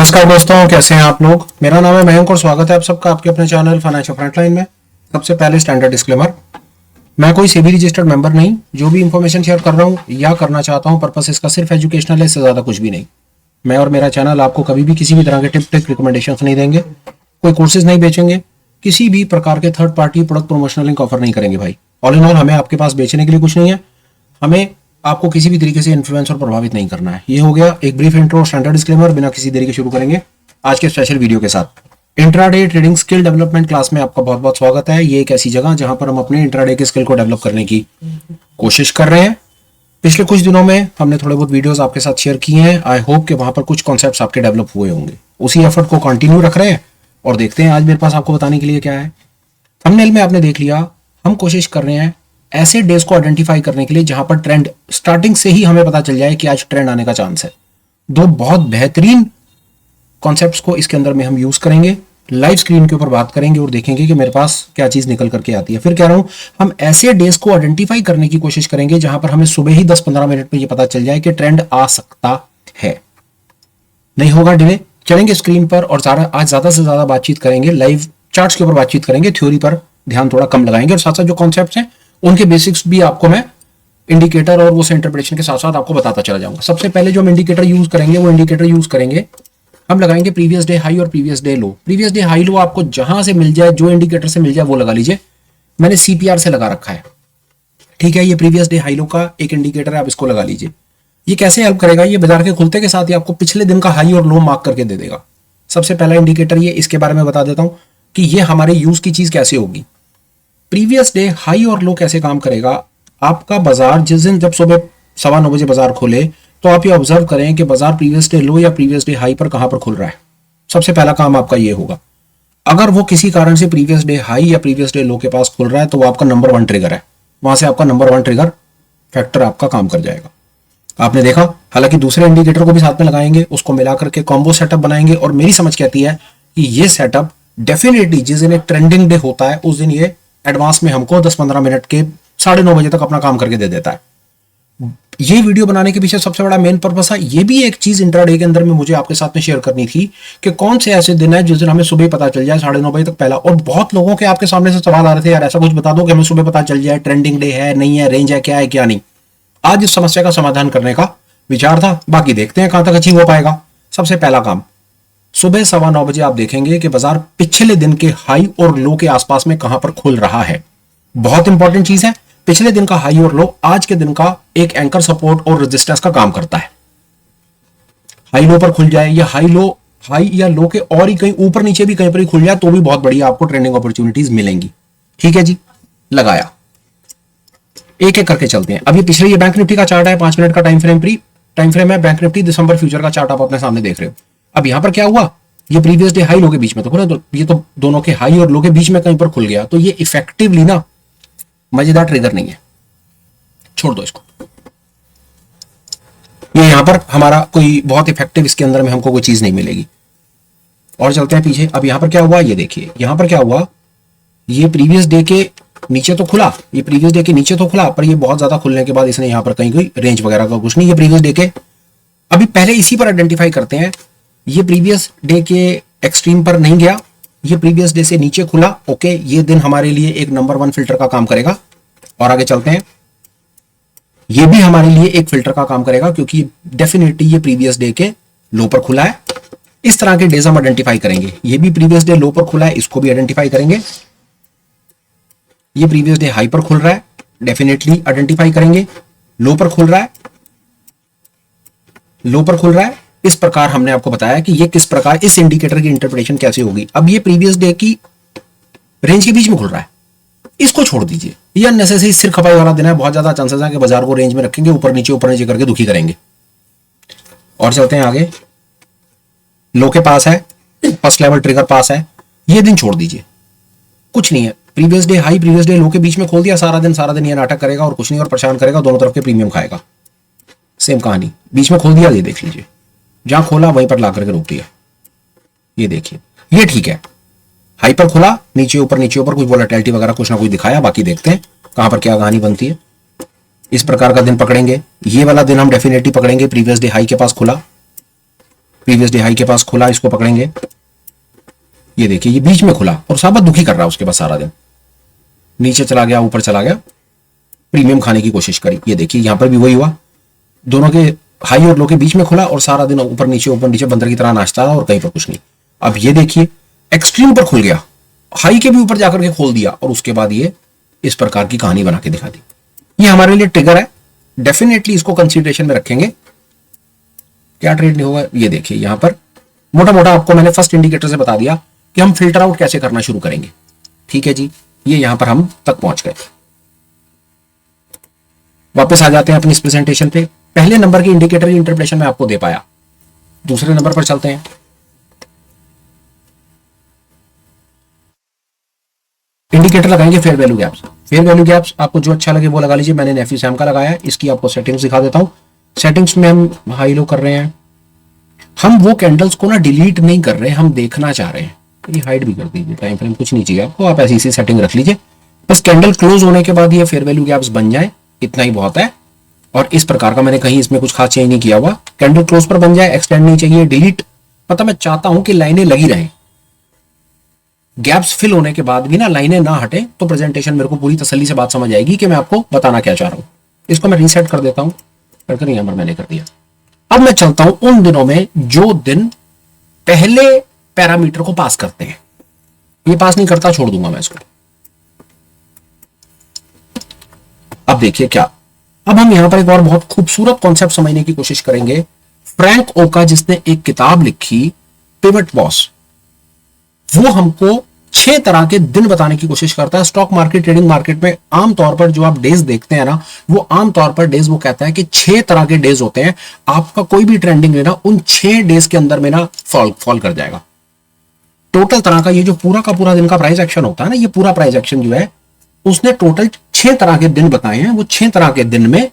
नमस्कार दोस्तों, कैसे हैं आप लोग। मेरा नाम है मयंक और स्वागत है आप सबका आपके अपने चैनल फाइनेंशियल फ्रंटलाइन में। सबसे पहले स्टैंडर्ड डिस्क्लेमर, मैं कोई सेबी रजिस्टर्ड मेंबर नहीं। जो भी इंफॉर्मेशन शेयर कर रहा हूं या करना चाहता हूं, पर्पस इसका सिर्फ एजुकेशनल है, इससे ज्यादा कुछ भी नहीं। मैं और मेरा चैनल आपको कभी भी किसी भी तरह के टिप टिक रिकमेंडेशन नहीं देंगे, कोई कोर्सेज नहीं बेचेंगे, किसी भी प्रकार के third party product promotional link offer नहीं करेंगे भाई। ऑल इन ऑल हमें आपके पास बेचने के लिए कुछ नहीं है, हमें आपको किसी भी तरीके से इन्फ्लुएंस और प्रभावित नहीं करना है। ये हो गया एक ब्रीफ इंट्रो, स्टैंडर्ड डिस्क्लेमर। बिना किसी देरी के शुरू करेंगे आज के स्पेशल वीडियो के साथ। Intraday trading skill development class में आपका बहुत बहुत स्वागत है। ये एक ऐसी जगह जहां पर हम अपने इंट्राडे के स्किल को डेवलप करने की कोशिश कर रहे हैं। पिछले कुछ दिनों में हमने थोड़े बहुत वीडियोस आपके साथ शेयर किए हैं। आई होप कि वहां पर कुछ कॉन्सेप्ट्स आपके डेवलप हुए होंगे। उसी एफर्ट को कंटिन्यू रख रहे हैं और देखते हैं आज मेरे पास आपको बताने के लिए क्या है। थंबनेल में आपने देख लिया, हम कोशिश कर रहे हैं ऐसे डेज को आइडेंटिफाई करने के लिए जहां पर ट्रेंड स्टार्टिंग से ही हमें पता चल जाए कि आज ट्रेंड आने का चांस है। दो बहुत बेहतरीन कॉन्सेप्ट्स को इसके अंदर में हम यूज करेंगे, लाइव स्क्रीन के ऊपर बात करेंगे और देखेंगे कि मेरे पास क्या चीज निकल करके आती है। फिर कह रहा हूं, हम ऐसे डेज को आइडेंटिफाई करने की कोशिश करेंगे जहां पर हमें सुबह ही 10-15 मिनट में ये पता चल जाए कि ट्रेंड आ सकता है। नहीं होगा डिले, चलेंगे स्क्रीन पर और आज ज्यादा से ज्यादा बातचीत करेंगे, लाइव चार्ट्स के ऊपर बातचीत करेंगे, थ्योरी पर ध्यान थोड़ा कम लगाएंगे और साथ साथ जो कॉन्सेप्ट्स हैं उनके बेसिक्स भी आपको मैं इंडिकेटर और उस इंटरप्रिटेशन के साथ साथ आपको बताता चला जाऊंगा। सबसे पहले जो हम इंडिकेटर यूज करेंगे वो इंडिकेटर यूज करेंगे, हम लगाएंगे प्रीवियस डे हाई और प्रीवियस डे लो। प्रीवियस डे हाई लो आपको जहां से मिल जाए, जो इंडिकेटर से मिल जाए वो लगा लीजिए। मैंने सीपीआर से लगा रखा है, ठीक है। ये प्रीवियस डे हाई लो का एक इंडिकेटर है, आप इसको लगा लीजिए। ये कैसे हेल्प करेगा, ये बाजार के खुलते के साथ ही आपको पिछले दिन का हाई और लो मार्क करके दे देगा। सबसे पहला इंडिकेटर ये, इसके बारे में बता देता हूं कि ये हमारे यूज की चीज कैसे होगी। प्रीवियस डे हाई और लो कैसे काम करेगा। आपका बाजार जिस दिन, जब सुबह 9:15 बजे बाजार खोले, तो आप ये ऑब्जर्व करें कि बाजार प्रीवियस डे लो या प्रीवियस डे हाई पर कहां पर खुल रहा है। सबसे पहला काम आपका ये होगा। अगर वो किसी कारण से प्रीवियस डे हाई या प्रीवियस डे लो के पास खुल रहा है तो वो आपका नंबर 1 ट्रिगर है। वहां से आपका नंबर 1 ट्रिगर फैक्टर आपका काम कर जाएगा। आपने देखा, हालांकि दूसरे इंडिकेटर को भी साथ में लगाएंगे, उसको मिलाकर के कॉम्बो सेटअप बनाएंगे और मेरी समझ कहती है कि ये सेटअप डेफिनेटली जिस दिन एक ट्रेंडिंग डे होता है उस दिन ये एडवांस में हमको 10-15 मिनट के 9:30 बजे तक अपना काम करके दे देता है। ये वीडियो बनाने के पीछे सबसे बड़ा मेन पर्पस है, ये भी एक चीज इंट्राडे के अंदर में मुझे आपके साथ में शेयर करनी थी कि कौन से ऐसे दिन है जिस दिन हमें सुबह पता चल जाए 9:30 बजे तक पहला। और बहुत लोगों के आपके सामने से सवाल आ रहे थे, यार ऐसा कुछ बता दो कि हमें सुबह पता चल जाए, ट्रेंडिंग डे है नहीं है, रेंज है क्या नहीं। आज इस समस्या का समाधान करने का विचार था, बाकी देखते हैं कहां तक अचीव हो पाएगा। सबसे पहला काम, सुबह 9:15 बजे आप देखेंगे कि बाजार पिछले दिन के हाई और लो के आसपास में कहां पर खुल रहा है। बहुत इंपॉर्टेंट चीज है, पिछले दिन का हाई और लो आज के दिन का एक एंकर सपोर्ट और रेजिस्टेंस का काम करता है। हाई लो पर खुल जाए या हाई या लो के और ही कहीं ऊपर नीचे भी कहीं पर ही खुल जाए तो भी बहुत बढ़िया आपको ट्रेंडिंग अपॉर्चुनिटीज मिलेंगी। ठीक है जी, लगाया। एक एक करके चलते हैं। अब ये पिछले ये बैंक निफ्टी का चार्ट है, 5 मिनट का टाइम फ्रेम है। बैंक निफ्टी दिसंबर फ्यूचर का चार्ट आप अपने सामने देख रहे हो। अब यहां पर क्या हुआ, ये प्रीवियस डे हाई लो के बीच में तो खुला, तो ये तो दोनों के हाई और लो के बीच में कहीं पर खुल गया, तो ये इफेक्टिवली ना मजेदार ट्रिगर नहीं है, छोड़ दो इसको। ये यहां पर हमारा कोई बहुत इफेक्टिव, इसके अंदर में हमको कोई चीज नहीं मिलेगी। और चलते हैं पीछे। अब यहां पर क्या हुआ, ये देखिए यहां पर क्या हुआ, ये प्रीवियस डे के नीचे तो खुला, ये प्रीवियस डे के नीचे तो खुला, पर ये बहुत ज्यादा खुलने के बाद इसने यहां पर कहीं कोई रेंज वगैरह का कुछ नहीं। ये प्रीवियस डे के, अभी पहले इसी पर आइडेंटिफाई करते हैं। ये प्रीवियस डे के एक्सट्रीम पर नहीं गया, ये प्रीवियस डे से नीचे खुला। ओके, ये दिन हमारे लिए एक नंबर 1 फिल्टर का काम करेगा। और आगे चलते हैं, ये भी हमारे लिए एक फिल्टर का काम करेगा क्योंकि डेफिनेटली ये प्रीवियस डे के लो पर खुला है। इस तरह के डेज हम आइडेंटिफाई करेंगे। ये भी प्रीवियस डे लो पर खुला है, इसको भी आइडेंटिफाई करेंगे। ये प्रीवियस डे हाई पर खुल रहा है, डेफिनेटली आइडेंटिफाई करेंगे। लो पर खुल रहा है, लो पर खुल रहा है। इस प्रकार हमने आपको बताया कि ये किस प्रकार इस इंडिकेटर की इंटरप्रिटेशन कैसे होगी। अब ये प्रीवियस डे की रेंज के बीच में खुल रहा है, इसको छोड़ दीजिए। ये अननेसेसरी सिर खपाई वाला दिन है, बहुत ज्यादा चांसेस है कि बाजार को रेंज में रखेंगे, ऊपर नीचे करके दुखी करेंगे। और चलते हैं आगे। लो के पास है, फर्स्ट लेवल ट्रिगर पास है, ये दिन छोड़ दीजिए, कुछ नहीं है। Previous day high previous day लो के बीच में खोल दिया, सारा दिन ये नाटक करेगा और कुछ नहीं, और परेशान करेगा, दोनों तरफ के प्रीमियम खाएगा। सेम कहानी, बीच में खोल दिया, ये देख लीजिए, जहां खोला वहीं पर ला करके रोक दिया। ये देखिए, ये ठीक है, हाई पर खुला, नीचे ऊपर कुछ वोलेटिलिटी वगैरह कुछ ना कुछ दिखाया। बाकी देखते हैं कहां पर क्या कहानी बनती है। इस प्रकार का दिन पकड़ेंगे। ये वाला दिन हम डेफिनेटली पकड़ेंगे, प्रीवियस डे हाई के पास खुला, प्रीवियस डे हाई के पास खुला, इसको पकड़ेंगे, ये देखिए ये बीच में खुला और साबत दुखी कर रहा है उसके बाद सारा दिन, नीचे चला गया, ऊपर चला गया, प्रीमियम खाने की कोशिश करी, ये देखिए यहां पर भी वही हुआ, दोनों के हाई और लो के बीच में खुला और सारा दिन ऊपर नीचे बंदर की तरह नाचता रहा और कहीं पर कुछ नहीं। अब ये देखिए एक्सट्रीम पर खुल गया, हाई के भी ऊपर जाकर के खोल दिया और उसके बाद ये इस प्रकार की कहानी बना के दिखा दी। ये हमारे लिए ट्रिगर है, डेफिनेटली इसको कंसीडरेशन में रखेंगे। क्या ट्रेड नहीं होगा, ये देखिए यहां पर मोटा मोटा आपको मैंने फर्स्ट इंडिकेटर से बता दिया कि हम फिल्टर आउट कैसे करना शुरू करेंगे। ठीक है जी, ये यहां पर हम तक पहुंच गए। वापस आ जाते हैं अपनी इस प्रेजेंटेशन पे। पहले नंबर की इंडिकेटर इंटरप्रेशन में आपको दे पाया, दूसरे नंबर पर चलते हैं। इंडिकेटर लगाएंगे fair value gaps. Fair value gaps आपको जो अच्छा लगे वो लगा लीजिए, मैंने नेफी सैम का लगाया है। इसकी आपको सेटिंग्स दिखा देता हूं। सेटिंग्स में हम हाई लो कर रहे हैं, हम वो कैंडल्स को ना डिलीट नहीं कर रहे, हम देखना चाह रहे हैं। ये हाइड भी कर दीजिए, टाइम फ्रेम कुछ नहीं चाहिए आपको, आप ऐसी सेटिंग रख लीजिए, बस कैंडल क्लोज होने के बाद ये फेयर वैल्यू गैप्स बन जाए, इतना ही बहुत है। और इस प्रकार का मैंने कहीं इसमें कुछ खास चेंज नहीं किया हुआ। कैंडल क्लोज पर बन जाए, एक्सटेंड नहीं चाहिए, डिलीट, मतलब मैं चाहता हूं कि लाइनें लगी रहें, गैप्स फिल होने के बाद भी ना लाइनें ना हटे, तो प्रेजेंटेशन मेरे को पूरी तसल्ली से बात समझ आएगी कि मैं आपको बताना क्या चाह रहा हूं। इसको मैं रीसेट कर देता हूं, करके यहां पर मैंने कर दिया। अब मैं चलता हूं उन दिनों में जो दिन पहले पैरामीटर को पास करते हैं। ये पास नहीं करता, छोड़ दूंगा मैं इसको। अब देखिए क्या, अब हम यहां पर एक और बहुत खूबसूरत कॉन्सेप्ट समझने की कोशिश करेंगे। फ्रैंक ओका जिसने एक किताब लिखी पिवट बॉस, वो हमको 6 तरह के दिन बताने की कोशिश करता है। स्टॉक मार्केट, ट्रेडिंग मार्केट में आमतौर पर जो आप डेज देखते हैं ना, वो आमतौर पर डेज वो कहता है कि 6 तरह के डेज होते हैं। आपका कोई भी ट्रेंडिंग लेना उन 6 डेज के अंदर में ना फॉल कर जाएगा। टोटल तरह का ये जो पूरा का पूरा दिन का प्राइस एक्शन होता है ना, ये पूरा प्राइस एक्शन जो है उसने टोटल 6 तरह के दिन बताए हैं। वो 6 तरह के दिन में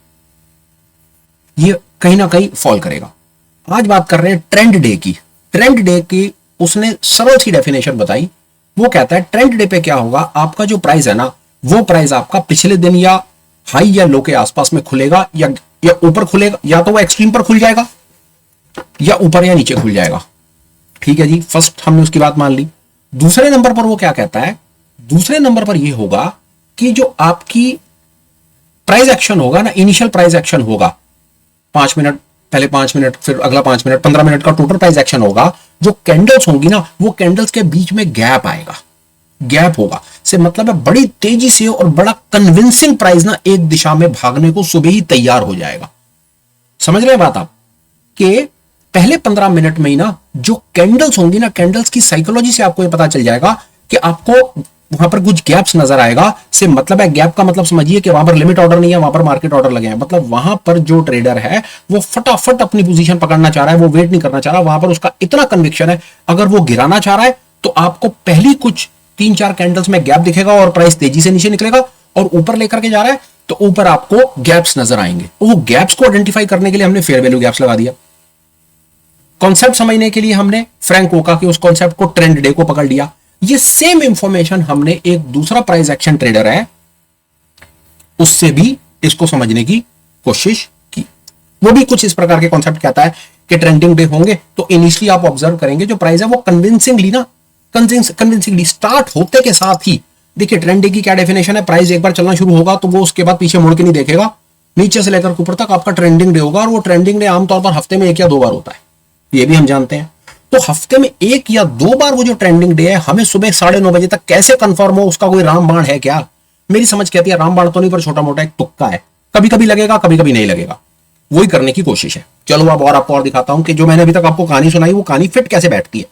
ये कहीं ना कहीं फॉल करेगा। आज बात कर रहे हैं ट्रेंड डे की। ट्रेंड डे की उसने सरल सी डेफिनेशन बताई। वो कहता है ट्रेंड डे पे क्या होगा, आपका जो प्राइस है ना, वो प्राइस आपका पिछले दिन या हाई या लो के आसपास में खुलेगा या ऊपर खुलेगा, या तो वो एक्सट्रीम पर खुल जाएगा या ऊपर या नीचे खुल जाएगा। ठीक है जी, फर्स्ट हमने उसकी बात मान ली। दूसरे नंबर पर वो क्या कहता है, दूसरे नंबर पर ये होगा कि जो आपकी प्राइस एक्शन होगा ना, इनिशियल प्राइस एक्शन होगा, 5 मिनट पहले 5 मिनट, फिर अगला 5 मिनट, 15 मिनट का टोटल प्राइस एक्शन होगा। जो कैंडल्स होंगी ना, वो कैंडल्स के बीच में गैप आएगा, गैप होगा से मतलब है बड़ी तेजी से और बड़ा कन्विंसिंग प्राइस ना एक दिशा में भागने को सुबह ही तैयार हो जाएगा। समझ रहे हैं बात आप, कि पहले 15 मिनट में ही ना जो कैंडल्स होंगी ना, कैंडल्स की साइकोलॉजी से आपको ये पता चल जाएगा कि आपको वहां पर कुछ गैप्स नजर आएगा। से मतलब है, गैप का मतलब समझिए कि वहां पर लिमिट ऑर्डर नहीं है, वहां पर मार्केट ऑर्डर लगे हैं। मतलब वहां पर जो ट्रेडर है वो फटाफट अपनी पोजीशन पकड़ना चाह रहा है, वो वेट नहीं करना चाह रहा। वहां पर उसका इतना कन्विक्शन है, अगर वो गिराना चाह रहा है तो आपको पहली कुछ 3-4 कैंडल्स में गैप दिखेगा और प्राइस तेजी से नीचे निकलेगा। और ऊपर लेकर के जा रहा है तो ऊपर आपको गैप्स नजर आएंगे। वो गैप्स को आइडेंटिफाई करने के लिए हमने फेयर वैल्यू गैप्स लगा दिया। कॉन्सेप्ट समझने के लिए हमने फ्रैंक ओका के उस कॉन्सेप्ट को, ट्रेंड डे को पकड़ लिया। ये सेम इंफॉर्मेशन हमने एक दूसरा प्राइस एक्शन ट्रेडर है उससे भी इसको समझने की कोशिश की। वो भी कुछ इस प्रकार के कॉन्सेप्ट कहता है कि ट्रेंडिंग डे होंगे तो इनिशियली आप ऑब्जर्व करेंगे जो प्राइस है वो कन्विंसिंगली स्टार्ट होते के साथ ही, देखिए ट्रेंड डे की क्या डेफिनेशन है, प्राइस एक बार चलना शुरू होगा तो वो उसके बाद पीछे मुड़ के नहीं देखेगा, नीचे से लेकर ऊपर तक आपका ट्रेंडिंग डे होगा। और वो ट्रेंडिंग डे आमतौर पर हफ्ते में 1 या 2 बार होता है, ये भी हम जानते हैं। तो हफ्ते में 1 या 2 बार वो जो ट्रेंडिंग डे है, हमें सुबह 9:30 बजे तक कैसे कंफर्म हो उसका कोई रामबाण है क्या? मेरी समझ कहती है रामबाण तो नहीं, पर छोटा मोटा एक तुक्का है, कभी कभी लगेगा कभी कभी नहीं लगेगा, वही करने की कोशिश है। चलो अब और आपको और दिखाता हूं कि जो मैंने अभी तक आपको कहानी सुनाई वो कहानी फिट कैसे बैठती है।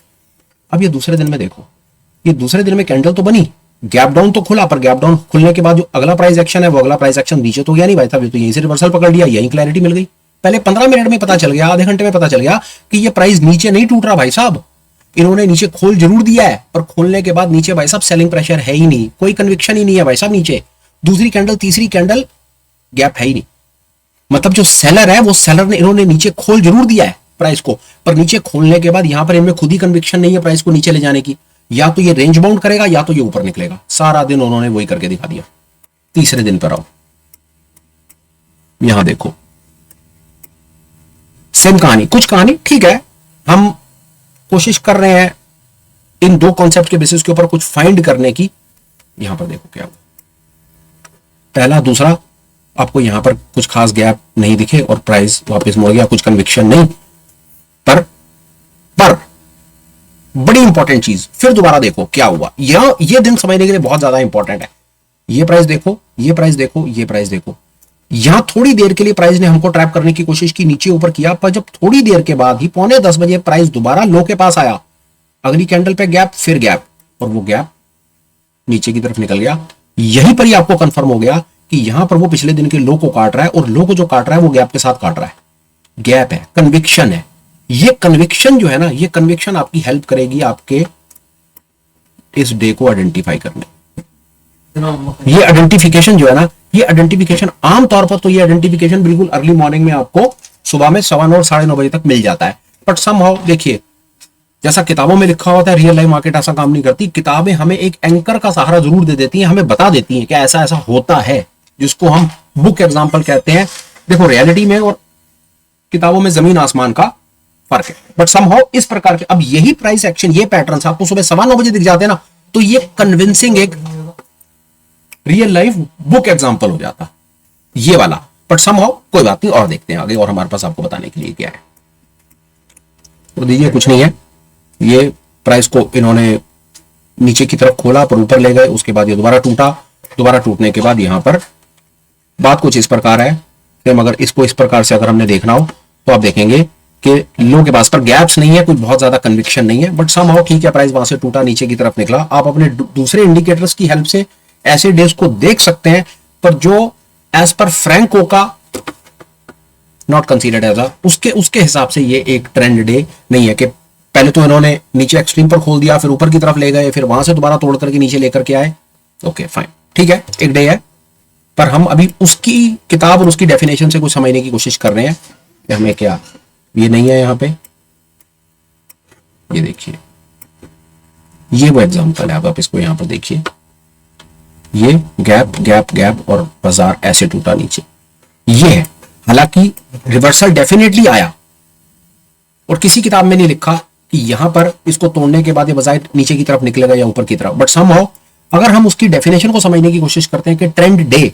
अब ये दूसरे दिन में देखो, ये दूसरे दिन में कैंडल तो बनी, गैप डाउन तो खुला, पर गैप डाउन खुलने के बाद जो अगला प्राइस एक्शन है वो अगला प्राइस एक्शन नीचे तो गया नहीं भाई साहब, तो यहीं से रिवर्सल पकड़ लिया, यहीं क्लैरिटी मिल गई। पहले 15 मिनट में पता चल गया, आधे घंटे में पता चल गया कि ये प्राइस नीचे नहीं टूट रहा भाई साहब, इन्होंने नीचे खोल जरूर दिया है, पर खोलने के बाद नीचे भाई साहब सेलिंग प्रेशर है ही नहीं, कोई कन्विक्शन ही नहीं है भाई साहब नीचे। दूसरी कैंडल, तीसरी कैंडल, गैप है ही नहीं। मतलब जो सेलर है वो सेलर ने, इन्होंने नीचे खोल जरूर दिया है प्राइस को, पर नीचे खोलने के बाद यहां पर इनमें खुद ही कन्विक्शन नहीं है प्राइस को नीचे ले जाने की, या तो ये रेंज बाउंड करेगा या तो ये ऊपर निकलेगा। सारा दिन उन्होंने वही करके दिखा दिया। तीसरे दिन पर आओ, यहां देखो सेम कहानी, कुछ कहानी ठीक है, हम कोशिश कर रहे हैं इन दो कॉन्सेप्ट के बेसिस के ऊपर कुछ फाइंड करने की। यहां पर देखो क्या पहला, दूसरा, आपको यहां पर कुछ खास गैप नहीं दिखे और प्राइस वापस मुड़ गया, कुछ कन्विक्शन नहीं। पर बड़ी इंपॉर्टेंट चीज, फिर दोबारा देखो क्या हुआ। ये दिन समझने के लिए बहुत ज्यादा इंपॉर्टेंट है। ये प्राइस देखो, ये प्राइस देखो, ये प्राइस देखो। यहां थोड़ी देर के लिए प्राइस ने हमको ट्रैप करने की कोशिश की, नीचे ऊपर किया, पर जब थोड़ी देर के बाद ही 9:45 बजे प्राइस दोबारा लो के पास आया, अगली कैंडल पे गैप, फिर गैप, और वो गैप नीचे की तरफ निकल गया। यहीं पर ही आपको कंफर्म हो गया कि यहां पर वो पिछले दिन के लो को काट रहा है, और लो को जो काट रहा है वो गैप के साथ काट रहा है। गैप है, कन्विक्शन है। ये कन्विक्शन जो है ना, ये कन्विक्शन आपकी हेल्प करेगी आपके इस डे को आइडेंटिफाई करने। ये आइडेंटिफिकेशन जो है ना, ये आइडेंटिफिकेशन आमतौर पर तो ये आइडेंटिफिकेशन बिल्कुल अर्ली मॉर्निंग में आपको सुबह में 9:15 और 9:30 बजे तक मिल जाता है। बट समहाउ देखिए, जैसा किताबों में लिखा होता है, रियल लाइफ मार्केट ऐसा काम नहीं करती। किताबें हमें एक एंकर का सहारा जरूर दे देती हैं, हमें बता देती हैं कि ऐसा ऐसा होता है, जिसको हम बुक एग्जाम्पल कहते हैं। देखो, रियलिटी में और किताबों में जमीन आसमान का फर्क है। बट समहाउ इस प्रकार के, अब यही प्राइस एक्शन, ये पैटर्न आपको सुबह 9:15 बजे दिख जाते हैं ना, तो ये कन्विंसिंग एक रियल लाइफ बुक एग्जाम्पल हो जाता ये वाला। बट समहाउ कोई बात नहीं, और देखते हैं आगे, और हमारे पास आपको बताने के लिए क्या है। तो दीजिए, कुछ नहीं है, ये प्राइस को इन्होंने नीचे की तरफ खोला पर ऊपर ले गए, उसके बाद ये दोबारा टूटा। दोबारा टूटने के बाद यहां पर बात कुछ इस प्रकार है कि अगर इसको इस प्रकार से अगर हमने देखना हो तो आप देखेंगे कि लो के पास पर गैप्स नहीं है, कुछ बहुत ज्यादा कन्विक्शन नहीं है। बट समहाउ ठीक है, प्राइस वहां से टूटा, नीचे की तरफ निकला। आप अपने दूसरे इंडिकेटर्स की हेल्प से ऐसे डेज को देख सकते हैं, पर जो एज पर फ्रैंको का नॉट कंसीडर्ड एज उसके हिसाब से ये एक ट्रेंड डे नहीं है कि पहले तो इन्होंने नीचे एक्सट्रीम पर खोल दिया, फिर ऊपर की तरफ ले गए, फिर वहां से दोबारा तोड़ करके नीचे लेकर के आए। ओके फाइन, ठीक है, एक डे है। पर हम अभी उसकी किताब और उसकी डेफिनेशन से कुछ समझने की कोशिश कर रहे हैं कि हमें क्या, ये नहीं है यहां पे, ये देखिए, ये वो एग्जांपल है। आप इसको यहां पर देखिए, ये गैप गैप गैप और बाजार ऐसे टूटा नीचे, ये है। हालांकि रिवर्सल डेफिनेटली आया, और किसी किताब में नहीं लिखा कि यहां पर इसको तोड़ने के बाद ये बाजार नीचे की तरफ निकलेगा या ऊपर की तरफ। बट समहाउ अगर हम उसकी डेफिनेशन को समझने की कोशिश करते हैं कि ट्रेंड डे,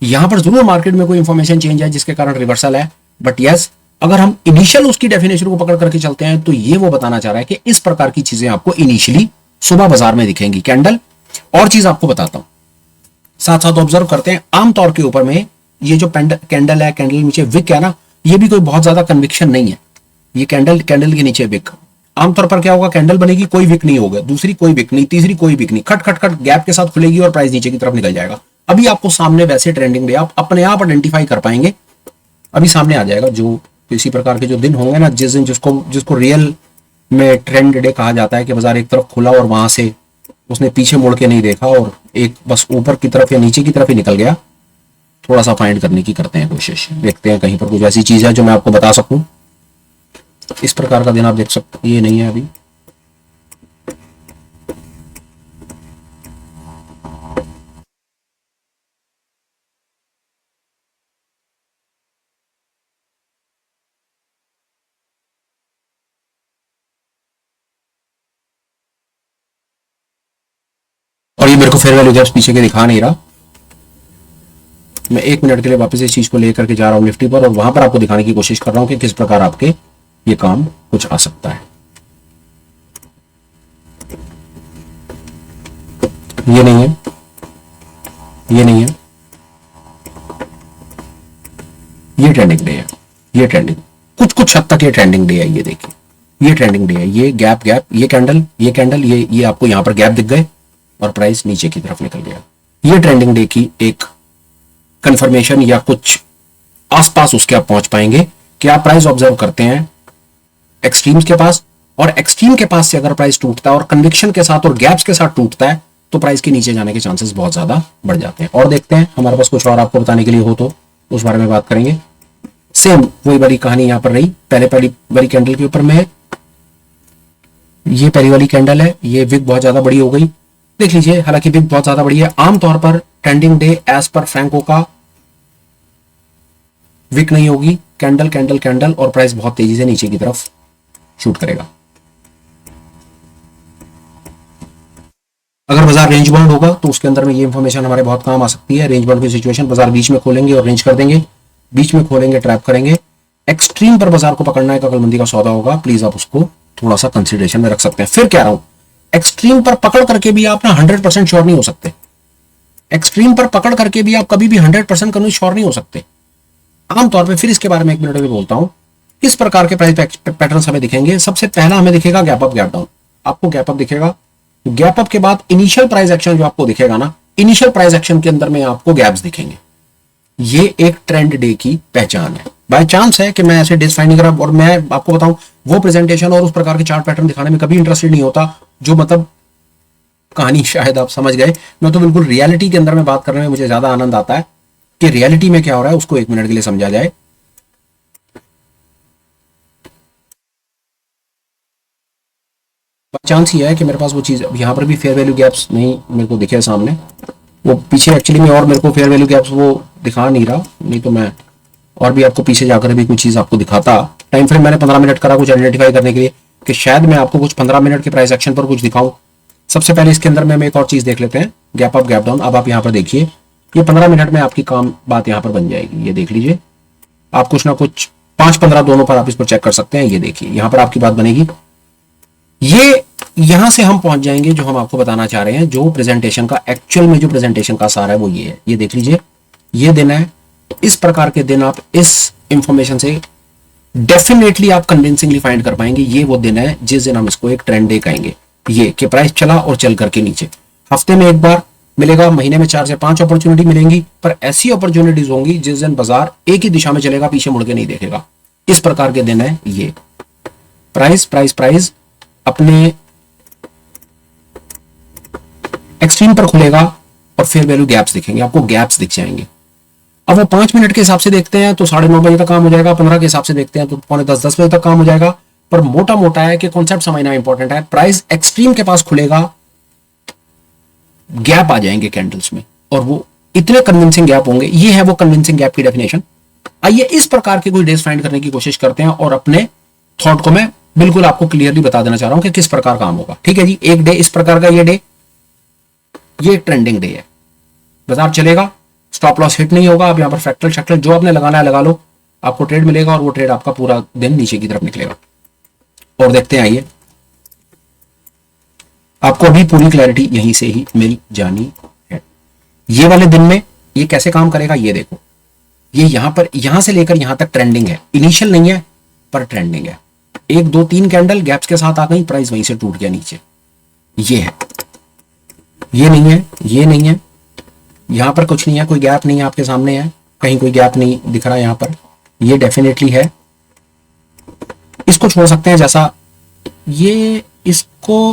यहां पर जरूर मार्केट में कोई इंफॉर्मेशन चेंज है जिसके कारण रिवर्सल है। बट यस, अगर हम इनिशियल उसकी डेफिनेशन को पकड़ करके चलते हैं तो ये वो बताना चाह रहा है कि इस प्रकार की चीजें आपको इनिशियली सुबह बाजार में दिखेंगी, कैंडल। और चीज आपको बताता हूं, साथ साथ ऑब्जर्व करते हैं, आमतौर के ऊपर में ये जो कैंडल है, कैंडल नीचे विक है ना, ये भी कोई बहुत ज्यादा कन्विक्शन नहीं है। ये कैंडल के नीचे विक, आमतौर पर क्या होगा, कैंडल बनेगी, कोई विक नहीं होगा, दूसरी कोई विक नहीं, तीसरी कोई विक नहीं, खट खट खट गैप के साथ खुलेगी और प्राइस नीचे की तरफ निकल जाएगा। अभी आपको सामने वैसे ट्रेंडिंग डे आप अपने आप आइडेंटिफाई कर पाएंगे, अभी सामने आ जाएगा। जो इसी प्रकार के जो दिन होंगे ना, जिस दिन जिसको रियल में ट्रेंड डे कहा जाता है कि बाजार एक तरफ खुला और वहां से उसने पीछे मुड़ के नहीं देखा और एक बस ऊपर की तरफ या नीचे की तरफ ही निकल गया। थोड़ा सा फाइंड करने की करते हैं कोशिश, देखते हैं कहीं पर कुछ ऐसी चीज है जो मैं आपको बता सकूं। इस प्रकार का दिन आप देख सकते, ये नहीं है अभी, और ये मेरे को फेयर वैल्यू गैप्स पीछे के दिखा नहीं रहा। मैं 1 मिनट के लिए वापस इस चीज को लेकर के जा रहा हूं निफ्टी पर, और वहां पर आपको दिखाने की कोशिश कर रहा हूं कि किस प्रकार आपके ये काम कुछ आ सकता है। ये नहीं है, ये नहीं है, ये ट्रेंडिंग डे है, ये ट्रेंडिंग कुछ हद तक ये ट्रेंडिंग डे है। ये देखिए, ये ट्रेंडिंग डे है, ये गैप गैप, ये कैंडल, ये आपको यहां पर गैप दिख गए और प्राइस नीचे की तरफ निकल गया। ये ट्रेंडिंग डे की एक कंफर्मेशन या कुछ आसपास उसके आप पहुंच पाएंगे कि आप प्राइस ऑब्जर्व करते हैं एक्सट्रीम्स के पास, और एक्सट्रीम के पास से अगर प्राइस टूटता है और कन्विक्शन के साथ और गैप्स के साथ टूटता है तो प्राइस के नीचे जाने के चांसेस बहुत ज्यादा बढ़ जाते हैं। और देखते हैं, हमारे पास कुछ और आपको बताने के लिए हो तो उस बारे में बात करेंगे। सेम वही वाली कहानी यहां पर रही, पहली वाली कैंडल के ऊपर में, ये पहली वाली कैंडल है, ये विक बहुत ज्यादा बड़ी हो गई, देख लीजिए। हालांकि विक बहुत ज्यादा बड़ी है, आमतौर पर ट्रेंडिंग डे एज पर फ्रैंको का विक नहीं होगी, कैंडल कैंडल कैंडल, और प्राइस बहुत तेजी से नीचे की तरफ शूट करेगा। अगर बाजार रेंज बाउंड होगा तो उसके अंदर में ये इंफॉर्मेशन हमारे बहुत काम आ सकती है। रेंज बाउंड की सिचुएशन, बाजार बीच में खोलेंगे और रेंज कर देंगे, बीच में खोलेंगे ट्रैप करेंगे। एक्सट्रीम पर बाजार को पकड़ना है, कलमंदी का सौदा होगा, प्लीज आप उसको थोड़ा सा कंसिडरेशन में रख सकते हैं। फिर कह रहा हूं, एक्सट्रीम पर पकड़ करके भी आप ना 100% श्योर नहीं हो सकते। एक्सट्रीम पर पकड़ करके भी आप कभी भी 100% कभी श्योर नहीं हो सकते आमतौर पे। फिर इसके बारे में 1 मिनट में बोलता हूं। किस प्रकार के प्राइस पैटर्न हमें दिखेंगे? सबसे पहला हमें दिखेगा गैप अप गैप डाउन। आपको गैप अप दिखेगा, गैप अप के बाद इनिशियल प्राइस एक्शन जो आपको दिखेगा ना, इनिशियल प्राइस एक्शन के अंदर में आपको गैप्स दिखेंगे। ये एक ट्रेंड डे की पहचान है। बाय चांस है कि मैं ऐसे डेज फाइंड नहीं कर रहा, और मैं आपको बताऊं वो प्रेजेंटेशन और उस प्रकार के चार्ट पैटर्न दिखाने में कभी इंटरेस्टेड नहीं होता जो मतलब कहानी शायद आप समझ गए। मैं तो बिल्कुल रियलिटी के अंदर में बात करने में मुझे ज्यादा आनंद आता है कि रियलिटी में क्या हो रहा है उसको 1 मिनट के लिए समझा जाए। चांस ये है कि मेरे पास वो चीज, यहां पर भी फेयर वैल्यू गैप्स नहीं मेरे को दिखे सामने, वो पीछे एक्चुअली में, और मेरे को फेयर वैल्यू गैप्स वो दिखा नहीं रहा, नहीं तो मैं और भी आपको पीछे जाकर भी कुछ चीज आपको दिखाता। टाइम फ्रेम मैंने 15 मिनट करा कुछ आइडेंटिफाई करने के लिए कि शायद मैं आपको कुछ 15 मिनट के प्राइस एक्शन पर कुछ दिखाऊं। सबसे पहले इसके अंदर में हम एक और चीज देख लेते हैं, गैप अप गैप डाउन। अब आप यहाँ पर देखिए, ये 15 मिनट में आपकी काम बात यहाँ पर बन जाएगी। ये देख लीजिए, आप कुछ ना कुछ 5-15 दोनों पर आप इसको चेक कर सकते हैं। ये देखिए यहाँ पर आपकी बात बनेगी। ये यहां से हम पहुंच जाएंगे जो हम आपको बताना चाह रहे हैं, जो प्रेजेंटेशन का एक्चुअल में जो प्रेजेंटेशन का सार है वो ये है। ये देख लीजिए, ये दिन है। इस प्रकार के दिन आप इस इंफॉर्मेशन से डेफिनेटली आप कन्विंसिंगली फाइंड कर पाएंगे। ये वो दिन है जिस दिन हम इसको एक ट्रेंड डे कहेंगे। ये कि प्राइस चला और चल करके नीचे, हफ्ते में एक बार मिलेगा, महीने में 4 से 5 अपॉर्चुनिटी मिलेंगी, पर ऐसी अपॉर्चुनिटीज होंगी जिस दिन बाजार एक ही दिशा में चलेगा, पीछे मुड़ के नहीं देखेगा। इस प्रकार के दिन है ये। प्राइस प्राइस प्राइस अपने एक्सट्रीम पर खुलेगा और फेयर वैल्यू गैप्स दिखेंगे, आपको गैप्स दिख जाएंगे। अब वो 5 मिनट के हिसाब से देखते हैं तो 9:30 बजे तक काम हो जाएगा, 15 के हिसाब से देखते हैं तो 9:45-10 बजे तक काम हो जाएगा। पर मोटा मोटा है कि कॉन्सेप्ट समझना इंपॉर्टेंट है। प्राइस एक्सट्रीम के पास खुलेगा, गैप आ जाएंगे कैंडल्स में, और वो इतने कन्विंसिंग गैप होंगे। ये है वो कन्विंसिंग गैप की डेफिनेशन। आइए इस प्रकार के कोई डेज फाइंड करने की कोशिश करते हैं, और अपने थॉट को मैं बिल्कुल आपको क्लियरली बता देना चाह रहा हूं कि किस प्रकार काम होगा। ठीक है जी, एक डे इस प्रकार का, ये डे, ये ट्रेंडिंग डे है। बाजार चलेगा, स्टॉप लॉस हिट नहीं होगा। आप यहां पर फैक्टर शक्टर जो आपने लगाना है लगा लो, आपको ट्रेड मिलेगा, और वो ट्रेड आपका पूरा दिन नीचे की तरफ निकलेगा। और देखते हैं, आइए आपको अभी पूरी क्लैरिटी यहीं से ही मिल जानी है। ये वाले दिन में ये कैसे काम करेगा ये देखो। ये यहां पर, यहां से लेकर यहां तक ट्रेंडिंग है, इनिशियल नहीं है पर ट्रेंडिंग है। 1 2 3 कैंडल गैप्स के साथ आ गई, प्राइस वहीं से टूट गया नीचे। ये है, ये नहीं है, ये नहीं है, यहां पर कुछ नहीं है, कोई गैप नहीं है, आपके सामने है, कहीं कोई गैप नहीं दिख रहा है यहां पर। ये डेफिनेटली है, इसको छोड़ सकते हैं जैसा ये, इसको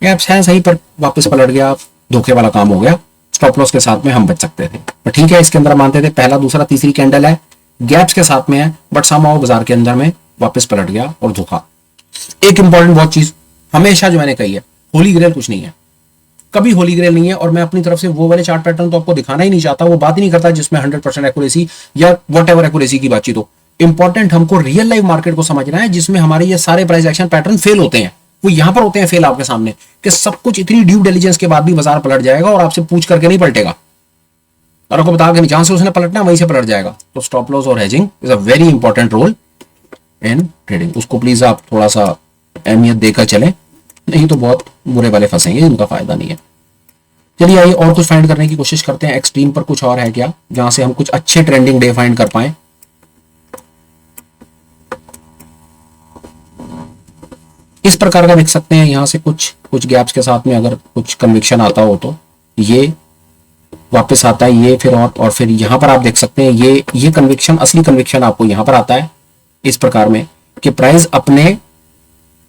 गैप्स है सही पर वापस पलट गया, धोखे वाला काम हो गया। स्टॉप लॉस के साथ में हम बच सकते थे, पर ठीक है, इसके अंदर मानते थे पहला दूसरा तीसरी कैंडल है, गैप्स के साथ में है, बट समहाउ बाजार के अंदर में वापस पलट गया और धोखा। एक इंपॉर्टेंट बहुत चीज हमेशा जो मैंने कही है, होली ग्रेल कुछ नहीं है, कभी होली ग्रेल नहीं है। और मैं अपनी तरफ से वो वाले चार्ट पैटर्न तो आपको दिखाना ही नहीं चाहता, वो बात ही नहीं करता जिसमें 100% एक्यूरेसी या वट एवर एक्यूरेसी की बातचीत हो। इंपॉर्टेंट हमको रियल लाइफ मार्केट को समझना है, जिसमें हमारे ये सारे प्राइस एक्शन पैटर्न फेल होते हैं। वो यहां पर होते हैं फेल आपके सामने, कि सब कुछ इतनी ड्यू डिलीजेंस के बाद भी बाजार पलट जाएगा और आपसे पूछ करके नहीं पलटेगा, और आपको बता जहां से उसने पलटना वहीं से पलट जाएगा। तो स्टॉप लॉस और hedging is a very important role in trading. उसको प्लीज आप थोड़ा सा अहमियत देकर चलें, नहीं तो बहुत बुरे वाले फंसेंगे, इनका फायदा नहीं है। चलिए आइए और कुछ फाइंड करने की कोशिश करते हैं। एक्सट्रीम पर कुछ और है क्या जहां से हम कुछ अच्छे ट्रेंडिंग डे फाइंड कर पाए। इस प्रकार का देख सकते हैं, यहां से कुछ गैप्स के साथ में अगर कुछ कन्विक्शन आता हो तो ये वापस आता है, ये फिर और फिर यहां पर आप देख सकते हैं ये कन्विक्शन, असली कन्विक्शन आपको यहां पर आता है इस प्रकार में कि प्राइस अपने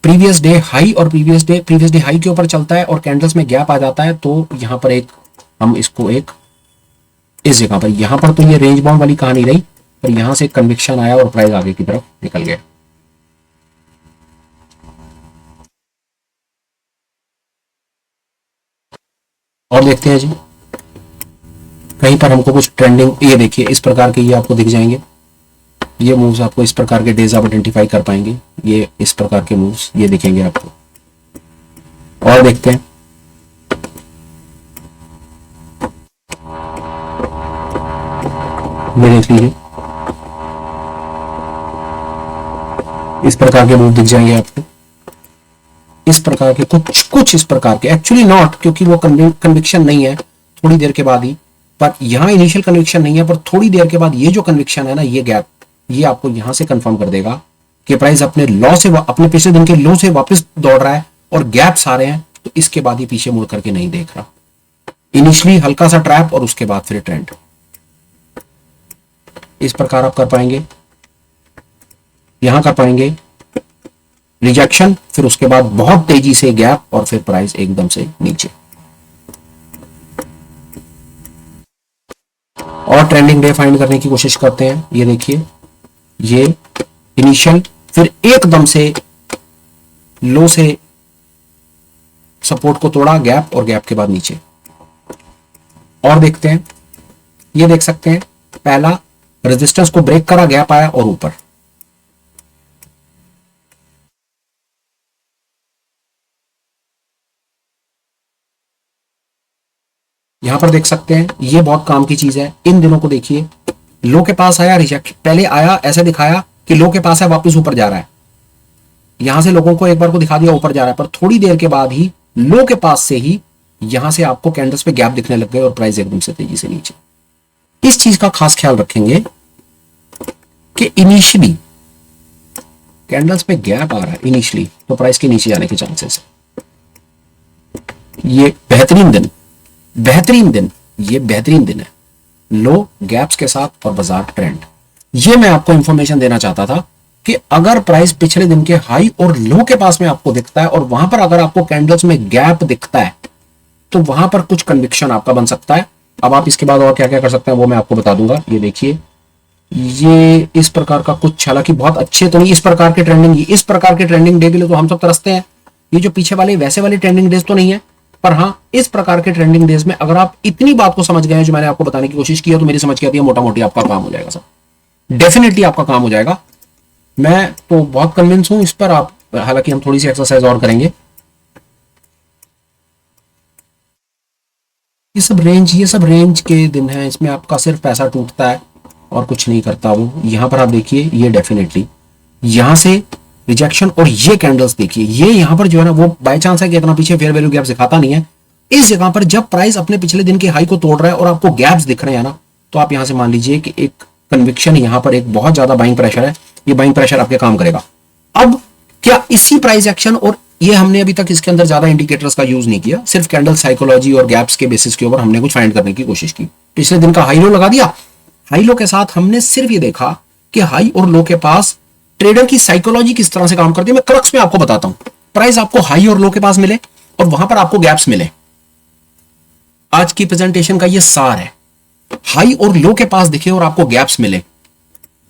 प्रीवियस डे हाई और प्रीवियस डे हाई के ऊपर चलता है और कैंडल्स में गैप आ जाता है। तो यहां पर एक हम इसको एक इस जगह पर, यहां पर तो ये रेंज बाउंड वाली कहानी रही, पर यहां से कन्विक्शन आया और प्राइस आगे की तरफ निकल गया। और देखते हैं जी, कहीं पर हमको कुछ ट्रेंडिंग, ये देखिए इस प्रकार के ये आपको दिख जाएंगे। ये मूव्स आपको इस प्रकार के डेज आप आइडेंटिफाई कर पाएंगे, ये इस प्रकार के मूव्स ये दिखेंगे आपको। और देखते हैं, ये देख लीजिए इस प्रकार के मूव दिख जाएंगे आपको, इस प्रकार के कुछ इस प्रकार के, एक्चुअली नॉट, क्योंकि वो कन्विक्शन नहीं है थोड़ी देर के बाद ही, पर यहां इनिशियल कन्विक्शन नहीं है, पर थोड़ी देर के बाद ये जो कन्विक्शन है ना, ये गैप, ये आपको यहां से कंफर्म कर देगा कि प्राइस अपने लॉ से, अपने पिछले दिन के लो से वापस दौड़ रहा है और गैप्स आ रहे हैं, तो इसके बाद ये पीछे मुड़ करके नहीं देख रहा। इनिशियली हल्का सा ट्रैप और उसके बाद फिर ट्रेंड, इस प्रकार आप कर पाएंगे। यहां कर पाएंगे रिजेक्शन, फिर उसके बाद बहुत तेजी से गैप और फिर प्राइस एकदम से नीचे। और ट्रेंडिंग डे फाइंड करने की कोशिश करते हैं। ये देखिए, ये इनिशियल, फिर एकदम से लो से सपोर्ट को तोड़ा, गैप और गैप के बाद नीचे। और देखते हैं, ये देख सकते हैं पहला रेजिस्टेंस को ब्रेक करा, गैप आया और ऊपर। यहां पर देख सकते हैं, ये बहुत काम की चीज है। इन दिनों को देखिए, लो के पास आया, रिजेक्ट, पहले आया ऐसे दिखाया कि लो के पास है, वापस ऊपर जा रहा है। यहां से लोगों को एक बार को दिखा दिया ऊपर जा रहा है, पर थोड़ी देर के बाद ही लो के पास से ही यहां से आपको कैंडल्स पे गैप दिखने लग गए और प्राइस एकदम से तेजी से नीचे। इस चीज का खास ख्याल रखेंगे कि इनिशियली कैंडल्स पे गैप आ रहा है इनिशियली, तो प्राइस के नीचे जाने के चांसेस है। ये बेहतरीन दिन, ये बेहतरीन दिन है, लो गैप्स के साथ और बाजार ट्रेंड। ये मैं आपको इंफॉर्मेशन देना चाहता था कि अगर प्राइस पिछले दिन के हाई और लो के पास में आपको दिखता है और वहां पर अगर आपको कैंडल्स में गैप दिखता है, तो वहां पर कुछ कन्विक्शन आपका बन सकता है। अब आप इसके बाद और क्या क्या कर सकते हैं वो मैं आपको बता दूंगा। ये देखिए, ये इस प्रकार का कुछ, हालांकि बहुत अच्छे तो नहीं, इस प्रकार के ट्रेंडिंग डे के लिए तो हम सब तरसते हैं। ये जो पीछे वाले वैसे वाले ट्रेंडिंग डेज तो नहीं है, पर हाँ इस प्रकार के ट्रेंडिंग डेज में अगर आप इतनी बात को समझ गए हैं जो मैंने आपको बताने की कोशिश की है, तो मेरी समझ के आती है मोटा मोटी आपका काम हो जाएगा। सर डेफिनेटली आपका काम हो जाएगा, मैं तो बहुत कन्विंस हूं इस पर। आप, हालांकि हम थोड़ी सी एक्सरसाइज और करेंगे। ये सब रेंज के दिन है, इसमें आपका सिर्फ पैसा टूटता है और कुछ नहीं करता वो। यहां पर आप देखिए, ये डेफिनेटली यहां से रिजेक्शन, और ये कैंडल्स देखिए, ये यहां पर जो है ना, वो बाय चांस है कि इतना पीछे फेयर वैल्यू गैप दिखाता नहीं है। इस जगह पर जब प्राइस अपने पिछले दिन के हाई को तोड़ रहा है और आपको गैप्स दिख रहे हैं ना, तो आप यहां से मान लीजिए कि एक कन्विक्शन, यहां पर एक बहुत ज्यादा बाइंग प्रेशर है, ये बाइंग प्रेशर आपके काम करेगा। अब क्या इसी प्राइस एक्शन, और ये हमने अभी तक इसके अंदर ज्यादा इंडिकेटर्स का यूज नहीं किया, सिर्फ कैंडल साइकोलॉजी और गैप्स के बेसिस के ऊपर हमने कुछ फाइंड करने की कोशिश की। पिछले दिन का हाई लो लगा दिया, हाई लो के साथ हमने सिर्फ ये देखा कि हाई और लो के पास ट्रेडर की साइकोलॉजी किस तरह से काम करती है। मैं क्रक्स में आपको बताता हूं, प्राइस आपको हाई और लो के पास मिले और वहां पर आपको गैप्स मिले। आज की प्रेजेंटेशन का ये सार है, हाई और लो के पास दिखे और आपको गैप्स मिले।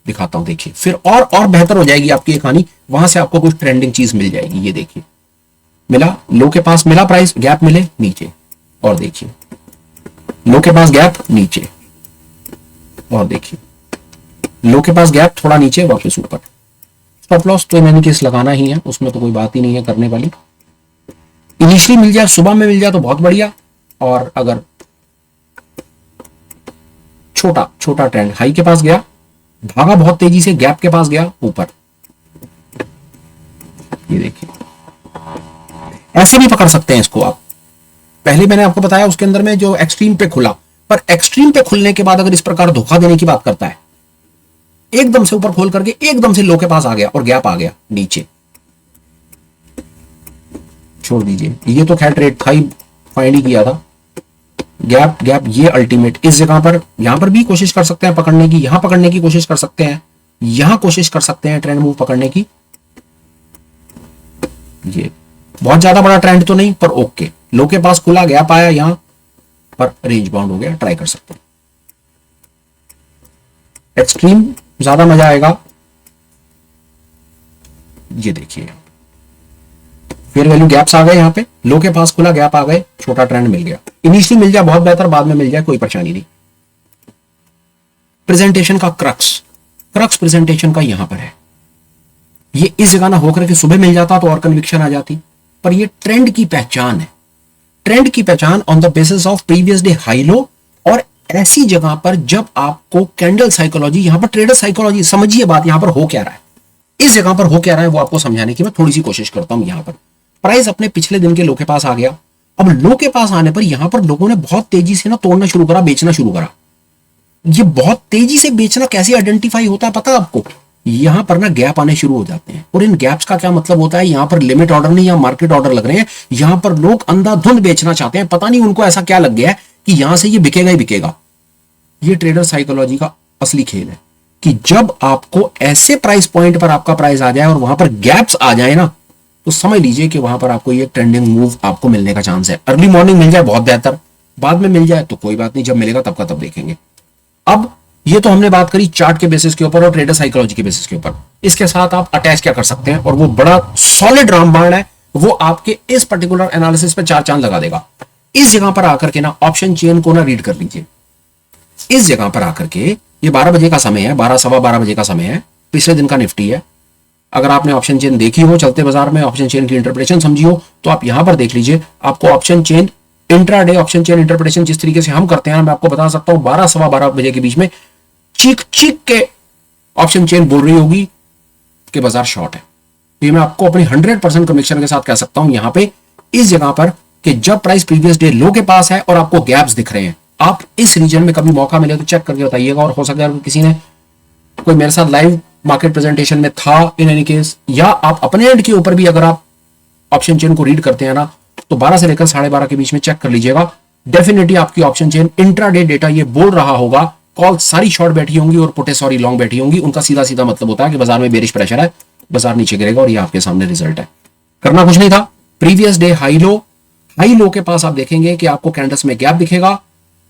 दिखाता हूं, देखिए, फिर और बेहतर हो जाएगी आपकी ये कहानी। वहां से आपको कुछ ट्रेंडिंग चीज मिल जाएगी। ये देखिए, मिला, लो के पास मिला प्राइस, गैप मिले नीचे, और देखिए लो के पास गैप नीचे, और देखिए लो के पास गैप थोड़ा नीचे वापस ऊपर। स्टॉप लॉस तो मैंने केस लगाना ही है, उसमें तो कोई बात ही नहीं है करने वाली। इनिशियली मिल जाए, सुबह में मिल जाए तो बहुत बढ़िया, और अगर छोटा ट्रेंड हाई के पास गया, भागा बहुत तेजी से, गैप के पास गया ऊपर, ये देखिए ऐसे भी पकड़ सकते हैं इसको आप। पहले मैंने आपको बताया उसके अंदर में जो एक्सट्रीम पे खुला, पर एक्सट्रीम पे खुलने के बाद अगर इस प्रकार धोखा देने की बात करता है, एकदम से ऊपर खोल करके एकदम से लो के पास आ गया और गैप आ गया नीचे, छोड़ दीजिए। ये तो खैर ट्रेड था ही, फाइंड ही किया था। गैप ये अल्टीमेट इस जगह पर, यहां पर भी कोशिश कर सकते हैं पकड़ने की, यहां पकड़ने की कोशिश कर सकते हैं, यहां कोशिश कर सकते हैं ट्रेंड मूव पकड़ने की। ये बहुत ज्यादा बड़ा ट्रेंड तो नहीं, पर ओके, लो के पास खुला, गैप आया, यहां पर रेंज बाउंड हो गया, ट्राई कर सकते हैं। एक्सट्रीम ज्यादा मजा आएगा। ये देखिए, फेयर वैल्यू गैप्स आ गए, यहां पे लो के पास खुला, गैप आ गए, छोटा ट्रेंड मिल गया। इनिशियली मिल जाए बहुत बेहतर, बाद में मिल जाए कोई परेशानी नहीं। प्रेजेंटेशन का क्रक्स क्रक्स प्रेजेंटेशन का यहां पर है। ये इस जगह ना होकर के सुबह मिल जाता तो और कन्विक्शन आ जाती, पर ये ट्रेंड की पहचान है। ट्रेंड की पहचान on the basis of previous day high low, और ऐसी जगह पर जब आपको कैंडल साइकोलॉजी, यहां पर ट्रेडर साइकोलॉजी, समझिए बात यहां पर हो क्या रहा है, इस जगह पर हो क्या रहा है वो आपको समझाने की मैं थोड़ी सी कोशिश करता हूं। यहां पर प्राइस अपने पिछले दिन के लो के पास आ गया। अब लो के पास आने पर यहां पर लोगों ने बहुत तेजी से ना तोड़ना शुरू करा, बेचना शुरू करा। ये बहुत तेजी से बेचना कैसे आइडेंटिफाई होता है पता है आपको? यहां पर ना गैप आने शुरू हो जाते हैं, और इन गैप्स का क्या मतलब होता है, यहां पर लिमिट ऑर्डर नहीं, यहां मार्केट ऑर्डर लग रहे हैं। यहां पर लोग अंधाधुंध बेचना चाहते हैं, पता नहीं उनको ऐसा क्या लग गया है कि यहां से ये बिकेगा ही बिकेगा। ये ट्रेडर साइकोलॉजी का असली खेल है कि जब आपको ऐसे प्राइस पॉइंट पर आपका प्राइस आ जाए और वहां पर गैप्स आ जाए ना, तो समझ लीजिए कि वहां पर आपको ये ट्रेंडिंग मूव आपको मिलने का चांस है। अर्ली मॉर्निंग मिल जाए बहुत बेहतर, बाद में मिल जाए तो कोई बात नहीं, जब मिलेगा तब का तब देखेंगे। अब ये तो हमने बात करी चार्ट के बेसिस के ऊपर और ट्रेडर साइकोलॉजी के बेसिस के ऊपर। इसके साथ आप अटैच क्या कर सकते हैं, और वो बड़ा सॉलिड रामबाण है, वो आपके इस पर्टिकुलर एनालिसिस पे चार चांद लगा देगा। इस जगह पर आकर के ना ऑप्शन चेन को ना रीड कर लीजिए। इस जगह पर आकर के ये 12 बजे का समय है, 12 सवा 12 बजे का समय है, पिछले दिन का निफ्टी है। अगर आपने ऑप्शन चेन देखी हो, चलते बाजार में ऑप्शन चेन की इंटरप्रिटेशन समझी हो, तो आप यहां पर देख लीजिए। आपको option chain intraday option chain interpretation जिस तरीके से हम करते हैं, मैं आपको बता सकता हूं 12 सवा 12 बजे के बीच में चीख चीख के ऑप्शन चेन बोल रही होगी कि बाजार शॉर्ट है। तो ये मैं आपको अपनी 100% कन्विक्शन के साथ कह सकता हूं यहां पे इस जगह पर कि जब प्राइस प्रीवियस डे लो के पास है और आपको गैप्स दिख रहे हैं, आप इस रीजन में कभी मौका मिले तो चेक करके बताइएगा। और हो सकता है किसी ने कोई मेरे साथ लाइव मार्केट प्रेजेंटेशन में था इन एनी केस, या आप अपने एंड के ऊपर भी अगर आप ऑप्शन चेन को रीड करते हैं ना, तो 12 से लेकर 12:30 के बीच में चेक कर लीजिएगा। डेफिनेटली आपकी ऑप्शन चेन इंट्राडे डेटा ये बोल रहा होगा, कॉल सारी शॉर्ट बैठी होंगी और पुटे सॉरी लॉन्ग बैठी होंगी। उनका सीधा सीधा मतलब होता है कि बाजार में बेरिश प्रेशर है, बाजार नीचे गिरेगा, और ये आपके सामने रिजल्ट है। करना कुछ नहीं था, प्रीवियस डे हाई लो के पास आप देखेंगे कि आपको कैंडल्स में गैप दिखेगा,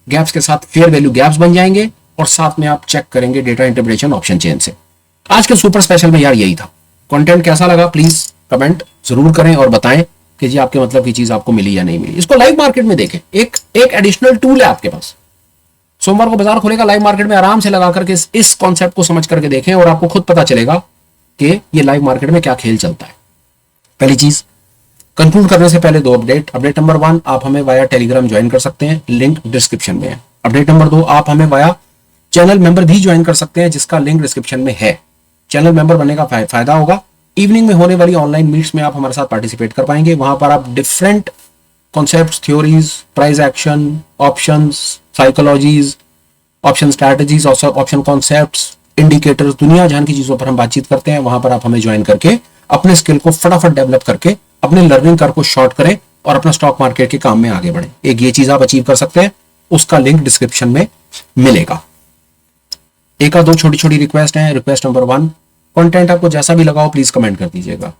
गैप्स के साथ फेयर वैल्यू गैप्स बन जाएंगे, और साथ में आप चेक करेंगे डेटा इंटरप्रिटेशन ऑप्शन चेन से। आज के सुपर स्पेशल में यार यही था। कंटेंट कैसा लगा प्लीज कमेंट जरूर करें और बताएं कि जी आपके मतलब की चीज आपको मिली या नहीं मिली। इसको लाइव मार्केट में देखें, एक एडिशनल टूल है आपके पास। सोमवार को बाजार खुलेगा, लाइव मार्केट में आराम से लगा करके इस कॉन्सेप्ट को समझ करके देखें, और आपको खुद पता चलेगा कि ये लाइव मार्केट में क्या खेल चलता है। पहली चीज, कंक्लूड करने से पहले 2 अपडेट नंबर 1, आप हमें वाया टेलीग्राम ज्वाइन कर सकते हैं, लिंक डिस्क्रिप्शन में है। अपडेट नंबर 2, आप हमें वाया चैनल मेंबर भी ज्वाइन कर सकते हैं, जिसका लिंक डिस्क्रिप्शन में है। चैनल मेंबर बनने का फायदा होगा, इवनिंग में होने वाली ऑनलाइन मीट्स में आप हमारे साथ पार्टिसिपेट कर पाएंगे। वहां पर आप different concepts, theories, price action, options, psychologies, option strategies, option concepts, indicators, दुनिया जहान की चीजों पर हम बातचीत करते हैं। वहां पर आप हमें ज्वाइन करके अपने स्किल को फटाफट डेवलप करके अपने लर्निंग कर्व को शॉर्ट करें और अपना स्टॉक मार्केट के काम में आगे बढ़े। एक ये चीज आप अचीव कर सकते हैं, उसका लिंक डिस्क्रिप्शन में मिलेगा। एक या दो छोटी छोटी रिक्वेस्ट है। रिक्वेस्ट नंबर 1, कंटेंट आपको जैसा भी लगाओ प्लीज कमेंट कर दीजिएगा।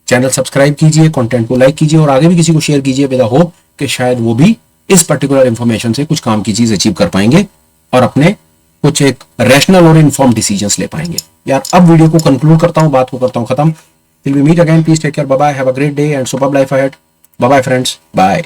चैनल सब्सक्राइब कीजिए, कंटेंट को लाइक कीजिए, और आगे भी किसी को शेयर कीजिए विद द होप कि शायद वो भी इस पर्टिकुलर इंफॉर्मेशन से कुछ काम की चीज अचीव कर पाएंगे और अपने कुछ एक रैशनल और इन्फॉर्म डिसीजंस ले पाएंगे। यार अब वीडियो को कंक्लूड करता हूं, बात को करता हूं खत्म। Till we meet again, please take care, bye bye, have a great day and superb life ahead. Bye bye friends, bye.